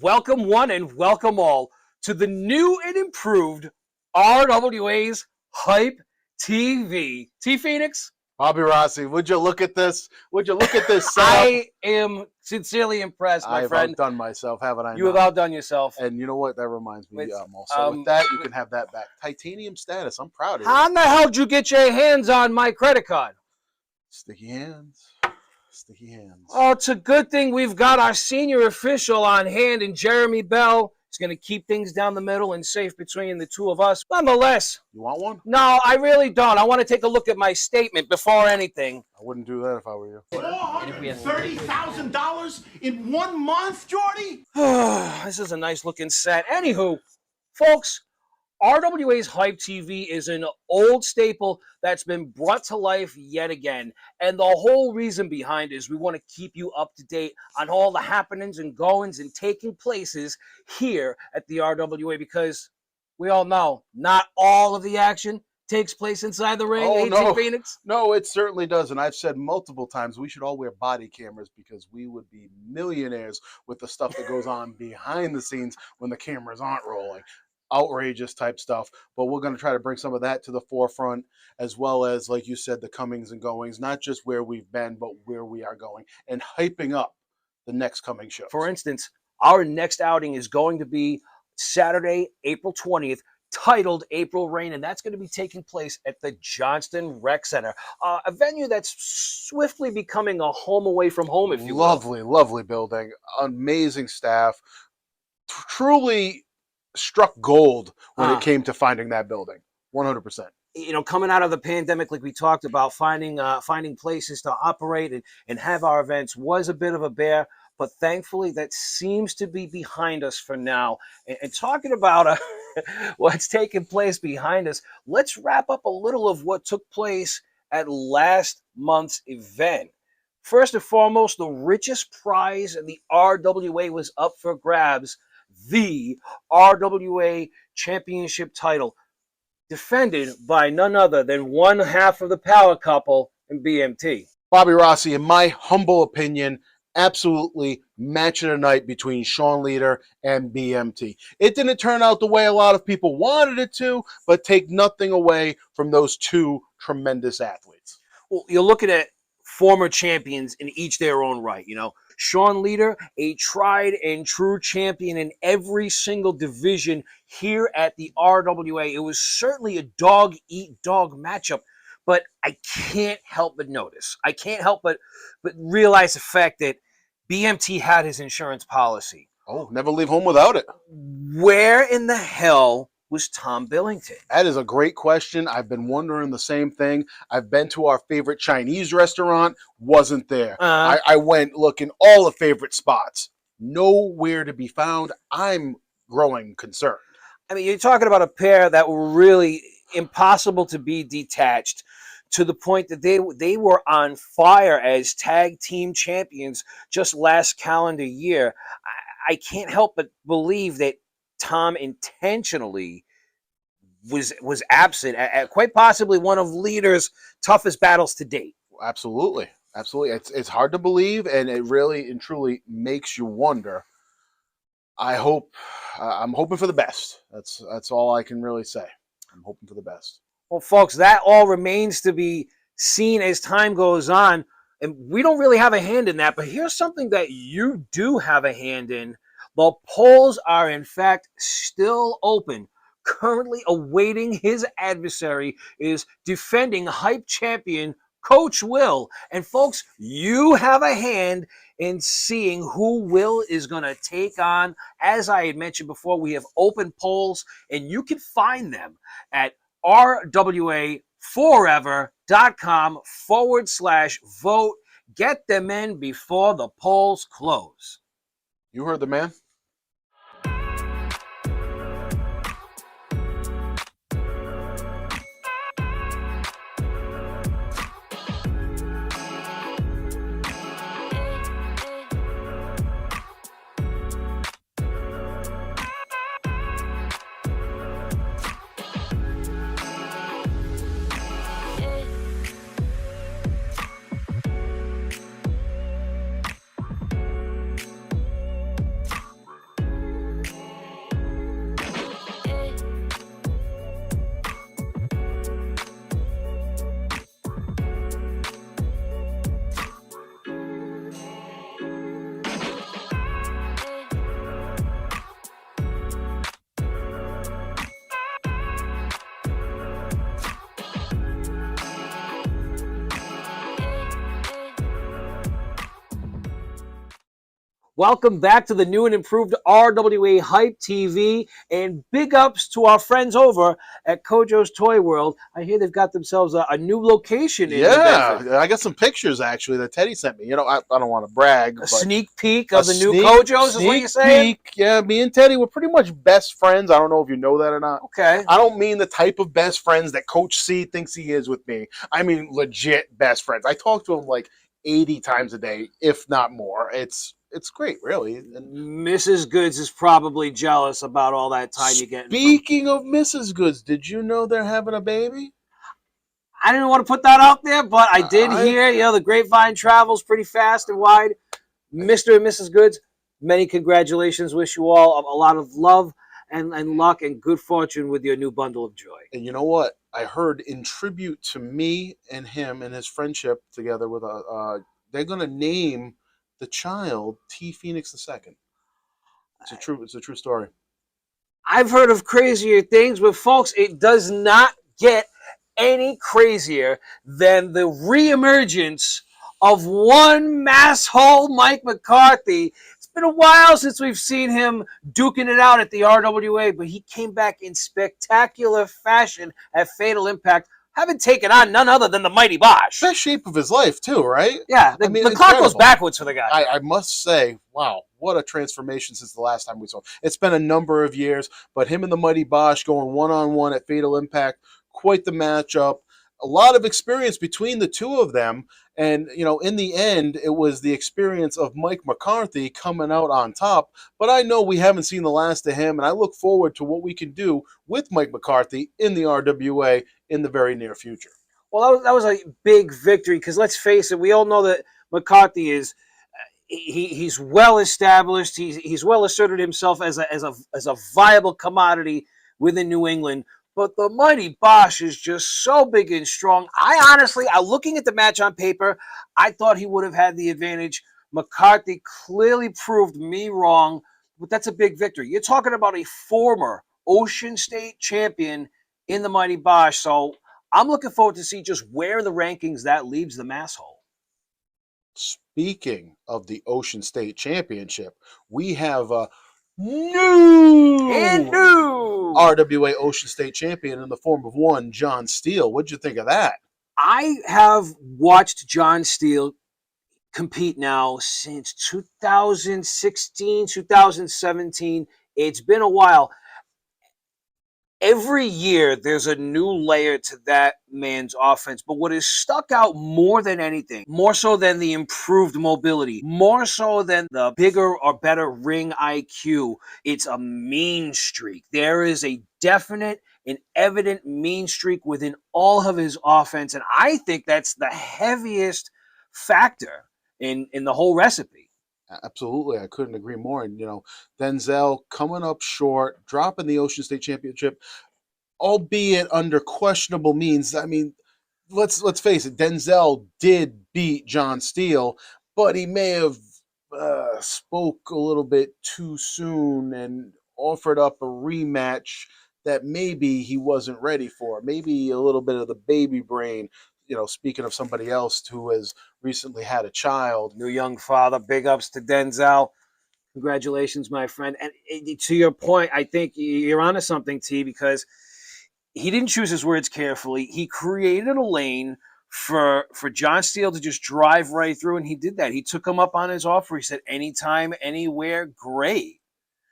welcome one and welcome all to the new and improved RWA's Hype TV. T Phoenix? Bobby Rossi, would you look at this? Would you look at this setup? I am sincerely impressed, my friend. I've outdone myself, haven't I? You have outdone yourself. And you know what? That reminds me. Also, with that, you can have that back. Titanium status. I'm proud of you. How in the hell did you get your hands on my credit card? Sticky hands. Sticky hands. Oh, it's a good thing we've got our senior official on hand in Jeremy Bell. He's going to keep things down the middle and safe between the two of us. Nonetheless. You want one? No, I really don't. I want to take a look at my statement before anything. I wouldn't do that if I were you. $430,000 in 1 month, Jordy? This is a nice looking set. Anywho, folks, RWA's Hype TV is an old staple that's been brought to life yet again. And the whole reason behind it is we want to keep you up to date on all the happenings and goings and taking places here at the RWA, because we all know not all of the action takes place inside the ring. Oh, no. Phoenix? No, it certainly does. And I've said multiple times we should all wear body cameras because we would be millionaires with the stuff that goes on behind the scenes when the cameras aren't rolling. Outrageous type stuff, but we're going to try to bring some of that to the forefront, as well as, like you said, the comings and goings, not just where we've been, but where we are going, and hyping up the next coming show. For instance, our next outing is going to be Saturday, April 20th, titled April Rain, and that's going to be taking place at the Johnston Rec Center, a venue that's swiftly becoming a home away from home, if you will. Lovely building, amazing staff, truly struck gold when it came to finding that building. 100%. You know, coming out of the pandemic, like we talked about, finding places to operate and have our events was a bit of a bear, but thankfully that seems to be behind us for now. And talking about what's taking place behind us, let's wrap up a little of what took place at last month's event. First and foremost, the richest prize in the RWA was up for grabs. The RWA Championship title, defended by none other than one half of the power couple in BMT. Bobby Rossi, in my humble opinion, absolutely match of the night between Sean Leader and BMT. It didn't turn out the way a lot of people wanted it to, but take nothing away from those two tremendous athletes. Well, you're looking at former champions in each their own right, you know. Sean Leader, a tried and true champion in every single division here at the RWA. It was certainly a dog-eat-dog matchup, but I can't help but notice. I can't help but realize the fact that BMT had his insurance policy. Oh, never leave home without it. Where in the hell was Tom Billington? That is a great question. I've been wondering the same thing. I've been to our favorite Chinese restaurant, wasn't there. I went looking all the favorite spots. Nowhere to be found. I'm growing concerned. I mean, you're talking about a pair that were really impossible to be detached, to the point that they were on fire as tag team champions just last calendar year. I can't help but believe that Tom intentionally was absent at quite possibly one of Leader's toughest battles to date. Absolutely. It's hard to believe, and it really and truly makes you wonder. I'm hoping for the best. That's all I can really say. I'm hoping for the best. Well, folks, that all remains to be seen as time goes on, and we don't really have a hand in that, but here's something that you do have a hand in. The polls are, in fact, still open. Currently awaiting his adversary is defending Hype champion Coach Will. And folks, you have a hand in seeing who Will is going to take on. As I had mentioned before, we have open polls, and you can find them at rwaforever.com/vote. Get them in before the polls close. You heard the man. Welcome back to the new and improved RWA Hype TV, and big ups to our friends over at Kojo's Toy World. I hear they've got themselves a new location in New Bedford. Yeah, I got some pictures actually that Teddy sent me. You know, I don't want to brag, A but sneak peek of the new Kojo's is what you're saying? peek. Yeah, me and Teddy were pretty much best friends. I don't know if you know that or not. Okay. I don't mean the type of best friends that Coach C thinks he is with me. I mean legit best friends. I talk to him like 80 times a day, if not more. It's great, really. And Mrs. Goods is probably jealous about all that time you get. speaking of Mrs. Goods, did you know they're having a baby? I didn't want to put that out there, but I did hear, the grapevine travels pretty fast and wide. Mr. and Mrs. Goods, many congratulations. Wish you all a lot of love and luck and good fortune with your new bundle of joy. And you know what? I heard in tribute to me and him and his friendship together with they're gonna name the child T Phoenix II. It's a true story. I've heard of crazier things, but folks, it does not get any crazier than the reemergence of one masshole Mike McCarthy. It's been a while since we've seen him duking it out at the RWA, but he came back in spectacular fashion at Fatal Impact, having taken on none other than the Mighty Bosch. Best shape of his life, too, right? Yeah, the clock goes backwards for the guy. I must say, wow, what a transformation since the last time we saw him. It's been a number of years, but him and the Mighty Bosch going one-on-one at Fatal Impact, quite the matchup. A lot of experience between the two of them. And, in the end, it was the experience of Mike McCarthy coming out on top. But I know we haven't seen the last of him, and I look forward to what we can do with Mike McCarthy in the RWA in the very near future. Well, that was a big victory because let's face it, we all know that McCarthy is he's well established. He's well asserted himself as a viable commodity within New England. But the Mighty Bosch is just so big and strong. I honestly, looking at the match on paper, I thought he would have had the advantage. McCarthy clearly proved me wrong, but that's a big victory. You're talking about a former Ocean State champion in the Mighty Bosch. So I'm looking forward to see just where in the rankings that leaves the masshole. Speaking of the Ocean State Championship, we have a new RWA Ocean State champion in the form of one John Steele. What'd you think of that? I have watched John Steele compete now since 2016, 2017. It's been a while. Every year, there's a new layer to that man's offense. But what has stuck out more than anything, more so than the improved mobility, more so than the bigger or better ring IQ, it's a mean streak. There is a definite and evident mean streak within all of his offense. And I think that's the heaviest factor in the whole recipe. Absolutely. I couldn't agree more. And, Denzel coming up short, dropping the Ocean State Championship, albeit under questionable means. I mean, let's face it, Denzel did beat John Steele, but he may have spoke a little bit too soon and offered up a rematch that maybe he wasn't ready for. Maybe a little bit of the baby brain. Speaking of somebody else who has recently had a child. New young father, big ups to Denzel. Congratulations, my friend. And to your point, I think you're onto something, T, because he didn't choose his words carefully. He created a lane for John Steele to just drive right through, and he did that. He took him up on his offer. He said, anytime, anywhere, great.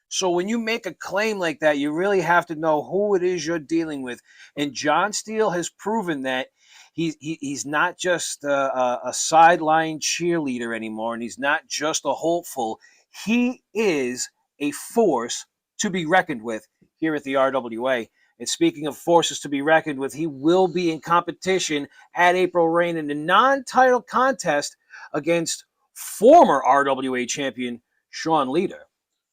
So when you make a claim like that, you really have to know who it is you're dealing with. And John Steele has proven that he's not just a sideline cheerleader anymore, and he's not just a hopeful. He is a force to be reckoned with here at the RWA. And speaking of forces to be reckoned with, he will be in competition at April Rain in the non-title contest against former RWA champion Sean Leader.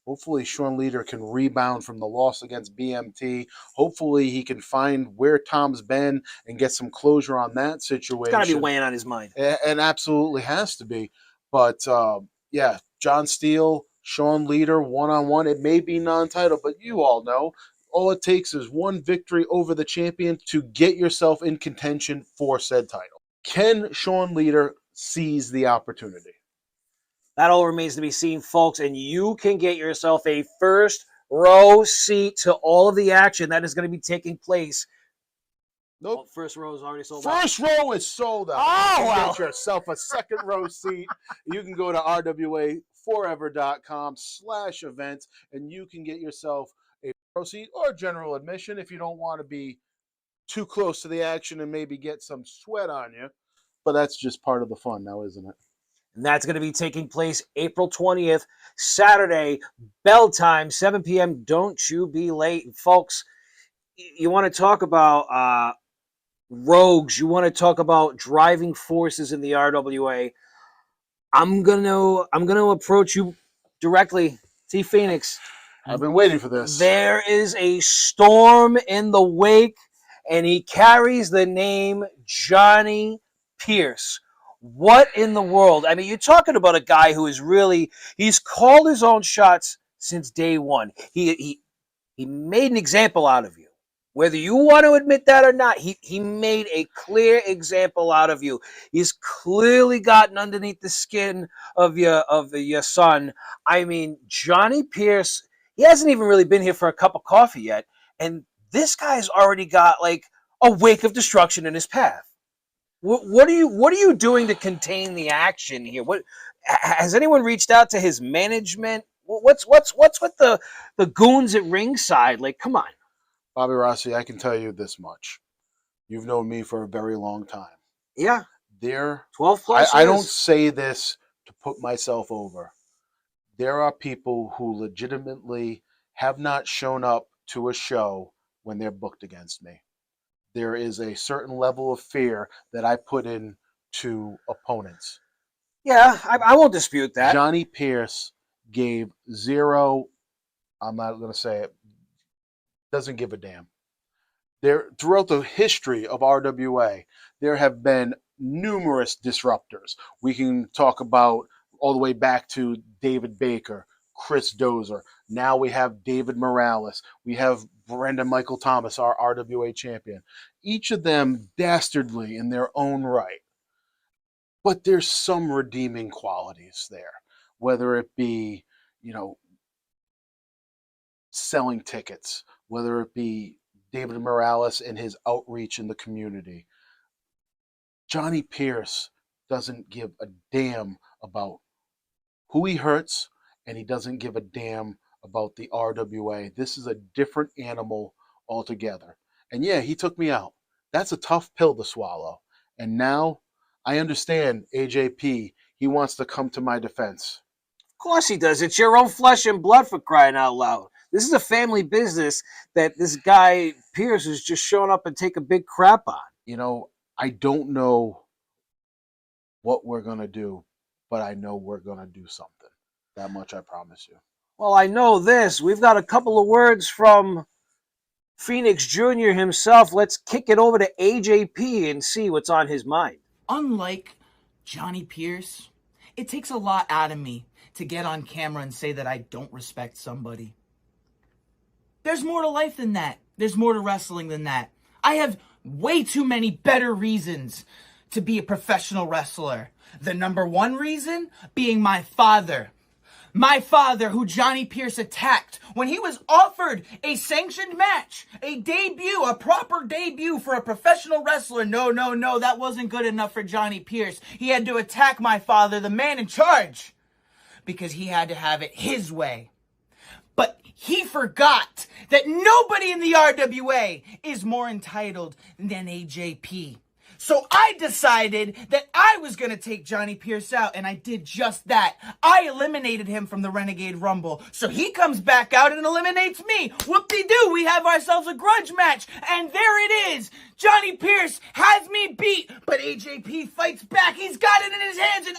Hopefully, Sean Leader can rebound from the loss against BMT. Hopefully, he can find where Tom's been and get some closure on that situation. It's got to be weighing on his mind. And absolutely has to be. But, yeah, John Steele, Sean Leader, one-on-one. It may be non-title, but you all know. All it takes is one victory over the champion to get yourself in contention for said title. Can Sean Leader seize the opportunity? That all remains to be seen, folks, and you can get yourself a first row seat to all of the action that is going to be taking place. Nope. Oh, first row is already sold out. First row is sold out. Oh, you well. get yourself a second row seat. You can go to rwaforever.com/events, and you can get yourself a pro seat or general admission if you don't want to be too close to the action and maybe get some sweat on you. But that's just part of the fun now, isn't it? And that's going to be taking place April 20th, Saturday, bell time, 7 p.m. Don't you be late. And folks, you want to talk about rogues, you want to talk about driving forces in the RWA. I'm gonna approach you directly, T Phoenix. I've been waiting for this. There is a storm in the wake, and he carries the name Johnny Pierce. What in the world? I mean, you're talking about a guy who is he's called his own shots since day one. He made an example out of you. Whether you want to admit that or not, he made a clear example out of you. He's clearly gotten underneath the skin of your son. I mean, Johnny Pierce, he hasn't even really been here for a cup of coffee yet, and this guy's already got like a wake of destruction in his path. What are you doing to contain the action here? What has anyone reached out to his management? What's with the goons at ringside? Like, come on. Bobby Rossi, I can tell you this much. You've known me for a very long time. Yeah. 12 plus I years. don't say this to put myself over. There are people who legitimately have not shown up to a show when they're booked against me. There is a certain level of fear that I put in to opponents. Yeah, I won't dispute that. Johnny Pierce gave zero, I'm not going to say it, doesn't give a damn. Throughout the history of RWA, there have been numerous disruptors. We can talk about all the way back to David Baker, Chris Dozer. Now we have David Morales. We have Brendan Michael Thomas, our RWA champion. Each of them dastardly in their own right. But there's some redeeming qualities there, whether it be, selling tickets, whether it be David Morales and his outreach in the community. Johnny Pierce doesn't give a damn about who he hurts, and he doesn't give a damn about the RWA. This is a different animal altogether. And yeah, he took me out. That's a tough pill to swallow. And now I understand AJP. He wants to come to my defense. Of course he does. It's your own flesh and blood, for crying out loud. This is a family business that this guy Pierce is just showing up and take a big crap on. I don't know what we're going to do, but I know we're going to do something. That much I promise you. Well, I know this. We've got a couple of words from Phoenix Jr. himself. Let's kick it over to AJP and see what's on his mind. Unlike Johnny Pierce, it takes a lot out of me to get on camera and say that I don't respect somebody. There's more to life than that. There's more to wrestling than that. I have way too many better reasons to be a professional wrestler. The number one reason being my father. My father, who Johnny Pierce attacked when he was offered a sanctioned match, a debut, a proper debut for a professional wrestler. No, that wasn't good enough for Johnny Pierce. He had to attack my father, the man in charge, because he had to have it his way. But he forgot that nobody in the RWA is more entitled than AJP. So I decided that I was going to take Johnny Pierce out, and I did just that. I eliminated him from the Renegade Rumble. So he comes back out and eliminates me. Whoop-de-doo, we have ourselves a grudge match. And there it is. Johnny Pierce has me beat, but AJP fights back. He's got it in his hands, and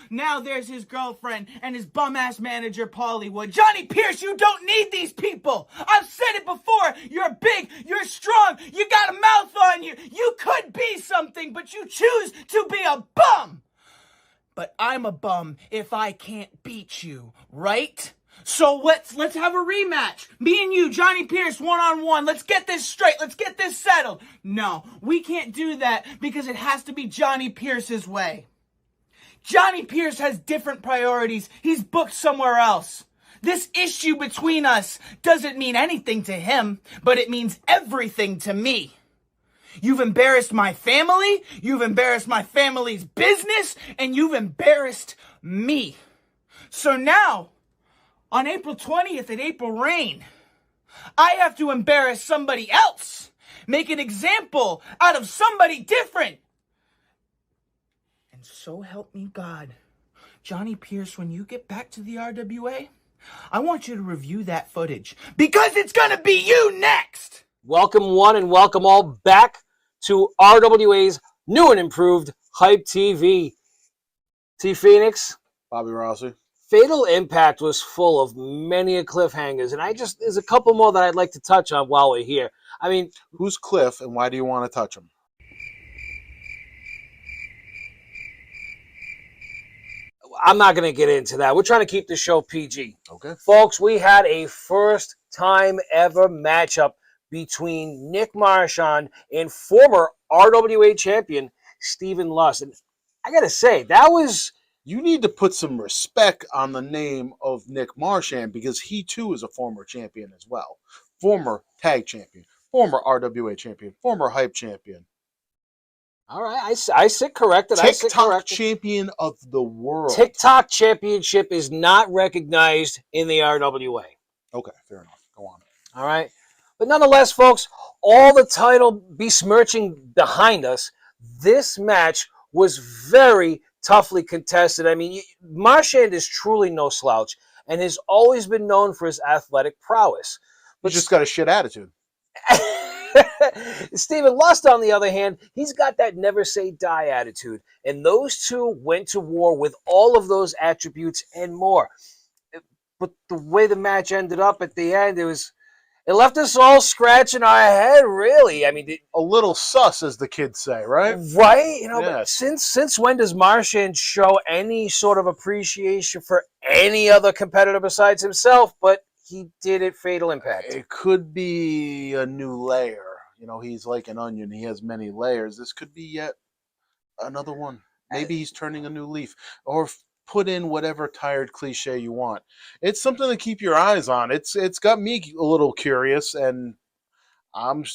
now there's his girlfriend and his bum-ass manager, Paulie Wood. Johnny Pierce, you don't need these people. I've said it before. You're big. You're strong. You got a mouth on you. You could be something, but you choose to be a bum. But I'm a bum if I can't beat you, right? So let's have a rematch. Me and you, Johnny Pierce, one-on-one. Let's get this straight. Let's get this settled. No, we can't do that because it has to be Johnny Pierce's way. Johnny Pierce has different priorities. He's booked somewhere else. This issue between us doesn't mean anything to him, but it means everything to me. You've embarrassed my family, you've embarrassed my family's business, and you've embarrassed me. So now, on April 20th at April Rain, I have to embarrass somebody else. Make an example out of somebody different. And so help me God. Johnny Pierce, when you get back to the RWA, I want you to review that footage because it's going to be you next. Welcome one and welcome all back to RWA's new and improved Hype TV. T Phoenix, Bobby Rossi. Fatal Impact was full of many cliffhangers, and there's a couple more that I'd like to touch on while we're here. I mean, Who's Cliff and why do you want to touch him? I'm not going to get into that. We're trying to keep the show PG. Okay. Folks, we had a first time ever matchup between Nick Marchand and former RWA champion Stephen Lust. And I got to say, that was... You need to put some respect on the name of Nick Marchand because he too is a former champion as well. Former tag champion, former RWA champion, former hype champion. All right, I sit corrected. TikTok champion of the world. TikTok championship is not recognized in the RWA. Okay, fair enough. Go on. All right. But nonetheless, folks, all the title besmirching behind us, this match was very toughly contested. I mean, Marchand is truly no slouch and has always been known for his athletic prowess. But just got a shit attitude. Stephen Lust, on the other hand, he's got that never say die attitude. And those two went to war with all of those attributes and more. But the way the match ended up at the end, it left us all scratching our head, really. I mean, a little sus, as the kids say, right? Right? You know, Yes. But since when does Marchand show any sort of appreciation for any other competitor besides himself? But he did at Fatal Impact. It could be a new layer. You know, he's like an onion. He has many layers. This could be yet another one. Maybe he's turning a new leaf. Or put in whatever tired cliche you want. It's something to keep your eyes on. It's got me a little curious, and I'm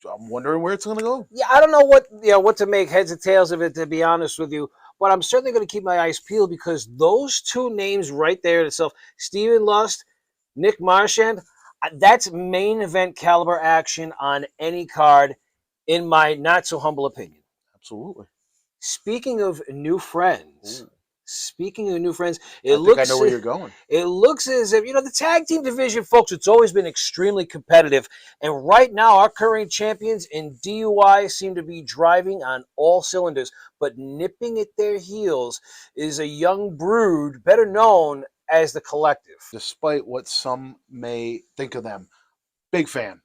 wondering where it's going to go. Yeah, I don't know what to make heads or tails of it, to be honest with you. But I'm certainly going to keep my eyes peeled because those two names right there in itself, Stephen Lust, Nick Marchand, that's main event caliber action on any card, in my not so humble opinion. Absolutely. Speaking of new friends, Ooh. I know where you're going. It looks as if, the tag team division, folks, it's always been extremely competitive. And right now, our current champions in DUI seem to be driving on all cylinders. But nipping at their heels is a young brood, better known as the Collective. Despite what some may think of them. Big fan.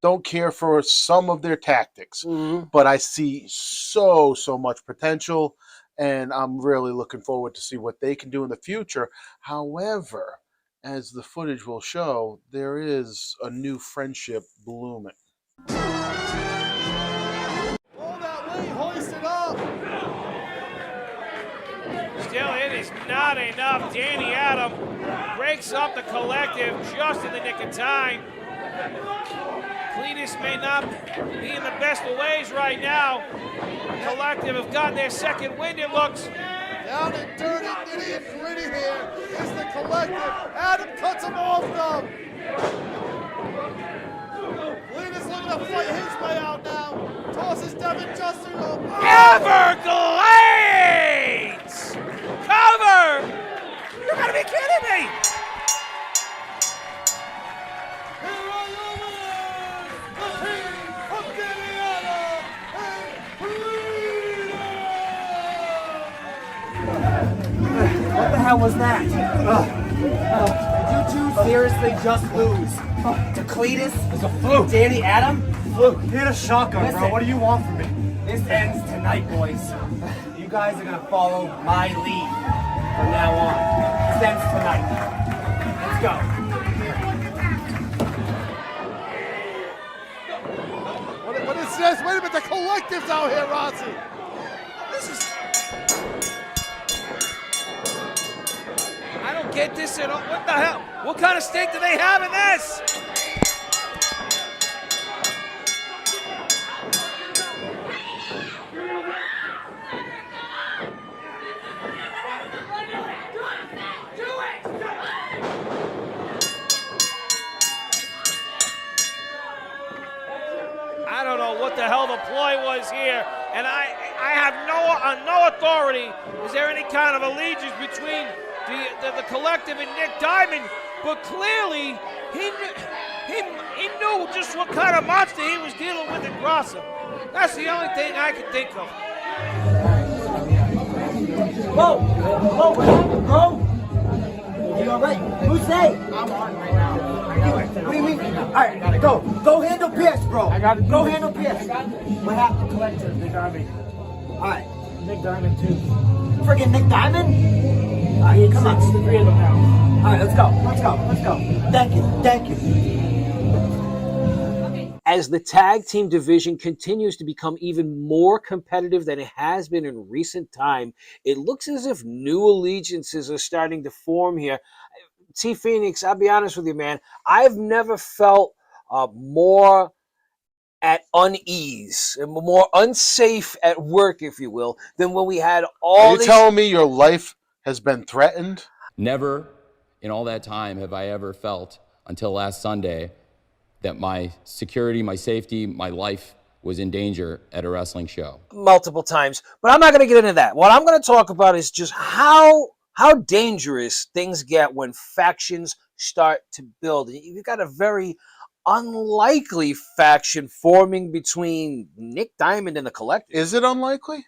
Don't care for some of their tactics. Mm-hmm. But I see so much potential. And I'm really looking forward to see what they can do in the future. However, as the footage will show, there is a new friendship blooming. All that weight, hoist it up. Still, it is not enough. Danny Adam breaks up the Collective just in the nick of time. Cletus may not be in the best of ways right now. Collective have got their second wind, it looks. Down and dirty, nitty and gritty here is the Collective. Adam cuts him off though. Cletus looking to fight his way out now. Tosses Devin Justin. Everglades! Cover! You're gonna be kidding me! What the hell was that? Did you two seriously just lose? To Cletus? It's a fluke. Danny Adam? Fluke. Hit a shotgun, bro. What do you want from me? This ends tonight, boys. You guys are gonna follow my lead from now on. This ends tonight. Let's go. What is this? Wait a minute, the Collective's out here, Rossi. This is... get this in. What the hell? What kind of stake do they have in this? I don't know what the hell the ploy was here, and I have no authority. Is there any kind of allegiance between the collective and Nick Diamond? But clearly, he knew just what kind of monster he was dealing with in Grossi. That's the only thing I can think of. Whoa, what happened, bro? You all right? Who's safe? I'm on right now. What do you mean? All right, go handle Pierce, bro. Go handle Pierce. What happened? Collective, Nick Diamond. All right, Nick Diamond, too. friggin' Nick Diamond. All right, come on. The three of them now. All right, let's go. Thank you. As the tag team division continues to become even more competitive than it has been in recent time, it looks as if new allegiances are starting to form here. T. Phoenix, I'll be honest with you, man. I've never felt more at unease and more unsafe at work, if you will, than when we had all Are you telling me your life has been threatened? Never in all that time have I ever felt, until last Sunday, that my security, my safety, my life was in danger at a wrestling show. multiple times, but I'm not going to get into that. What I'm going to talk about is just how dangerous things get when factions start to build. You've got a very unlikely faction forming between Nick Diamond and the Collective. Is it unlikely?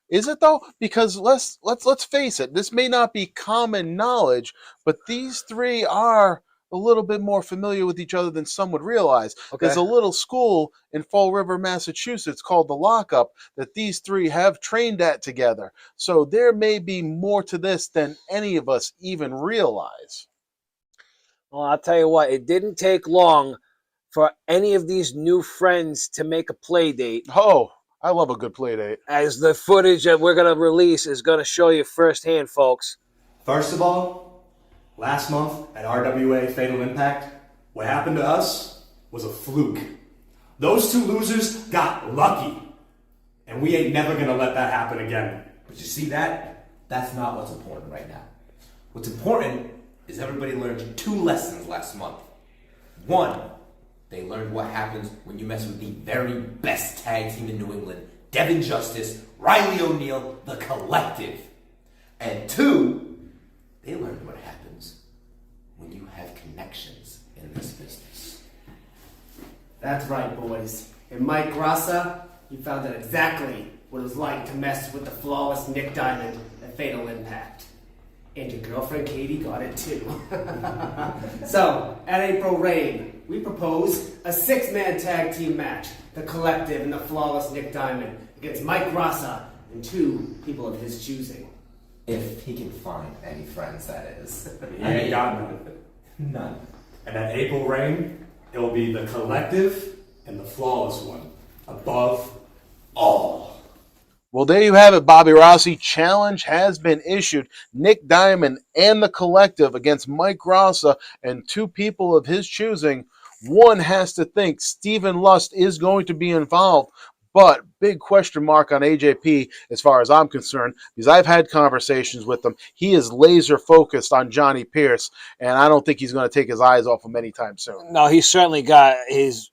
Is it though? Because let's face it, this may not be common knowledge, but these three are a little bit more familiar with each other than some would realize. Okay. There's a little school in Fall River, Massachusetts called the Lockup that these three have trained at together. So there may be more to this than any of us even realize. Well, I'll tell you what, it didn't take long for any of these new friends to make a play date, Oh, I love a good play date. as the footage that we're going to release is going to show you firsthand, folks. First of all, last month at RWA Fatal Impact, what happened to us was a fluke. Those two losers got lucky. And we ain't never gonna let that happen again. But you see that? That's not what's important right now. What's important is everybody learned 2 lessons last month. 1, they learned what happens when you mess with the very best tag team in New England, Devin Justice, Riley O'Neal, the Collective. And 2, they learned what happens when you have connections in this business. That's right, boys. And Mike Grossi, he found out exactly what it was like to mess with the flawless Nick Diamond at Fatal Impact. And your girlfriend Katie got it too. So, at April Reign, we propose a 6-man tag team match. The Collective and the flawless Nick Diamond against Mike Grossi and 2 people of his choosing. If he can find any friends, that is. He ain't got none. None. And at April Reign, it'll be the Collective and the flawless one. Above all. Well, there you have it, Bobby Rossi. Challenge has been issued. Nick Diamond and the Collective against Mike Rossi and 2 people of his choosing. One has to think Stephen Lust is going to be involved, but big question mark on AJP as far as I'm concerned, because I've had conversations with him. He is laser focused on Johnny Pierce, and I don't think he's going to take his eyes off him anytime soon. No, he's certainly got his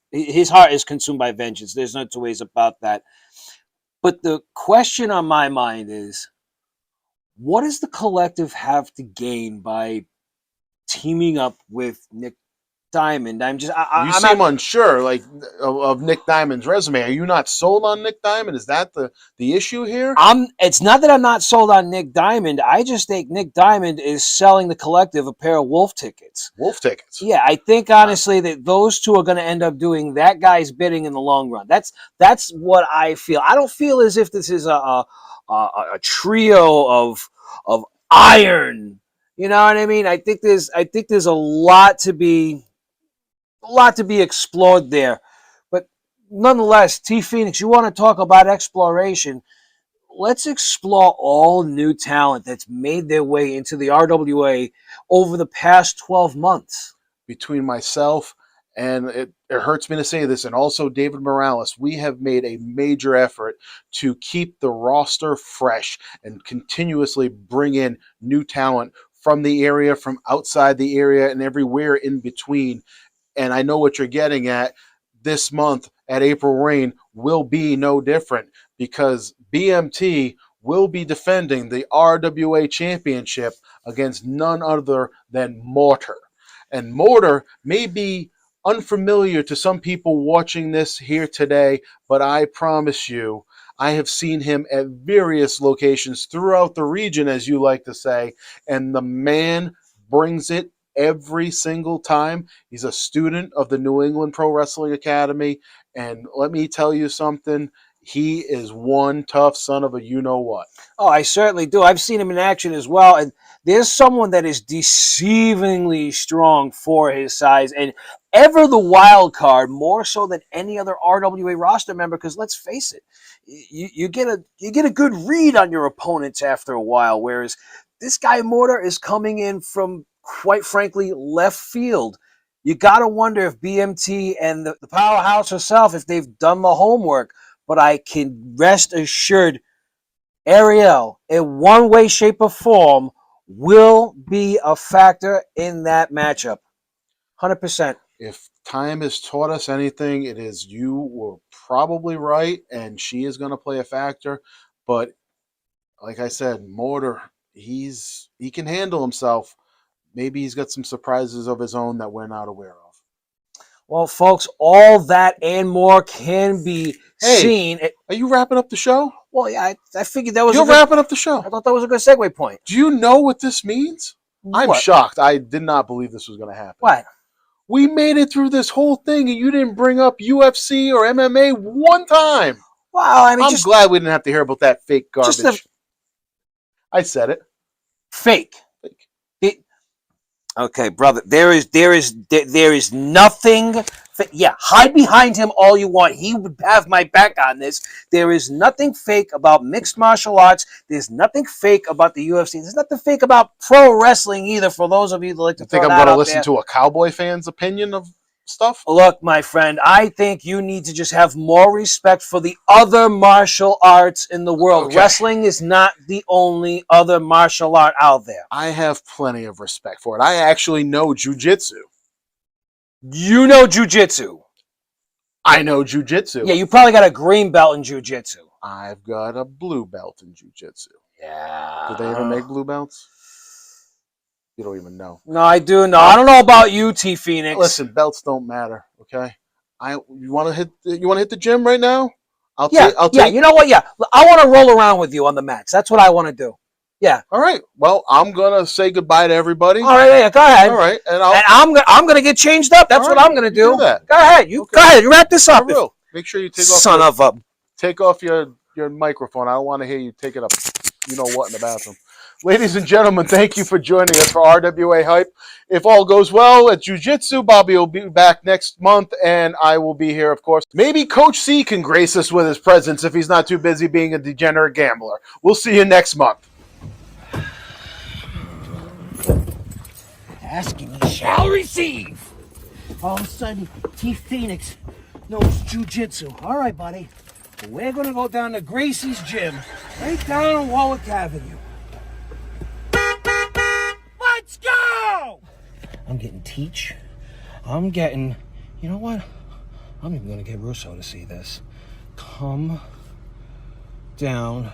heart is consumed by vengeance. There's no 2 ways about that. But the question on my mind is, what does the Collective have to gain by teaming up with Nick Diamond? I'm seem unsure, like of Nick Diamond's resume. Are you not sold on Nick Diamond? Is that the issue here? It's not that I'm not sold on Nick Diamond. I just think Nick Diamond is selling the Collective a pair of wolf tickets. Wolf tickets. Yeah, I think honestly that those 2 are going to end up doing that guy's bidding in the long run. That's what I feel. I don't feel as if this is a trio of iron. You know what I mean? I think there's a lot to be explored there. But nonetheless, T. Phoenix, you want to talk about exploration. let's explore all new talent that's made their way into the RWA over the past 12 months. Between myself and it hurts me to say this, and also David Morales, we have made a major effort to keep the roster fresh and continuously bring in new talent from the area, from outside the area, and everywhere in between. And I know what you're getting at. This month at April Reign will be no different, because BMT will be defending the RWA Championship against none other than Mortar. And Mortar may be unfamiliar to some people watching this here today, but I promise you, I have seen him at various locations throughout the region, as you like to say, and the man brings it every single time. He's a student of the New England Pro Wrestling Academy, and let me tell you something, he is one tough son of a you-know-what. Oh, I certainly do. I've seen him in action as well, and there's someone that is deceivingly strong for his size, and ever the wild card, more so than any other RWA roster member, because let's face it, you get a good read on your opponents after a while, whereas this guy Mortar is coming in from, quite frankly, left field. You got to wonder if BMT and the powerhouse herself, if they've done the homework. But I can rest assured, Ariel, in one way, shape, or form, will be a factor in that matchup. 100%. If time has taught us anything, it is you were probably right, and she is going to play a factor. But like I said, Mortar, he can handle himself. Maybe he's got some surprises of his own that we're not aware of. Well, folks, all that and more can be seen. Are you wrapping up the show? Well, yeah, I figured that was You're wrapping up the show. I thought that was a good segue point. Do you know what this means? I'm What? shocked. I did not believe this was going to happen. What? We made it through this whole thing, and you didn't bring up UFC or MMA one time. Well, I mean, I'm glad we didn't have to hear about that fake garbage. I said it. Fake. Okay, brother. There is nothing. Yeah, hide behind him all you want. He would have my back on this. There is nothing fake about mixed martial arts. There's nothing fake about the UFC. There's nothing fake about pro wrestling either. For those of you that like to think I'm going to listen to a Cowboy fan's opinion of stuff? Look, my friend, I think you need to just have more respect for the other martial arts in the world. Okay. Wrestling is not the only other martial art out there. I have plenty of respect for it. I actually know jiu-jitsu. You know jiu-jitsu. I know jiu-jitsu. Yeah, you probably got a green belt in jiu-jitsu. I've got a blue belt in jiu-jitsu. Yeah. Do they even make blue belts? You don't even know. No, I do know. I don't know about you, T Phoenix. Listen, belts don't matter, okay? You want to hit the gym right now? I'll Yeah, take you know what? Yeah, I want to roll around with you on the mats. That's what I want to do. Yeah. All right. Well, I'm gonna say goodbye to everybody. All right, yeah, go ahead. All right, and I'm gonna get changed up. That's what I'm gonna do. that. Go ahead. Go ahead. You wrap this up. I will. Make sure you take off your microphone. I don't want to hear you take it up. You know what in the bathroom. Ladies and gentlemen, thank you for joining us for RWA Hype. If all goes well at Jiu-Jitsu, Bobby will be back next month, and I will be here, of course. Maybe Coach C can grace us with his presence if he's not too busy being a degenerate gambler. We'll see you next month. Asking ye shall receive. All of a sudden, T Phoenix knows jiu-jitsu. All right, buddy. We're gonna go down to Gracie's gym, right down on Warwick Avenue. Let's go! I'm getting Teach. I'm getting, you know what? I'm even gonna get Russo to see this. Come down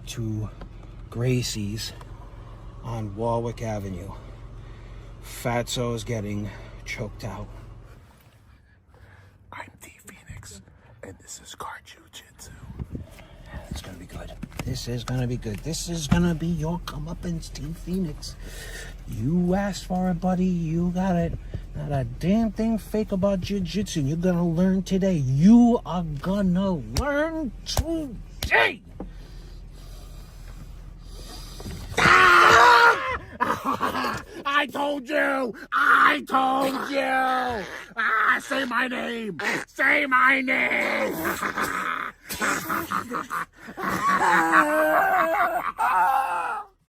to Gracie's on Warwick Avenue. Fatso's getting choked out. I'm T Phoenix, and this is Car Jiu-Jitsu. It's gonna be good. This is gonna be good. This is gonna be your comeuppance, T Phoenix. You asked for it, buddy. You got it. Not a damn thing fake about jiu-jitsu. You're gonna learn today. You are gonna learn today. I told you! Say my name! Say my name!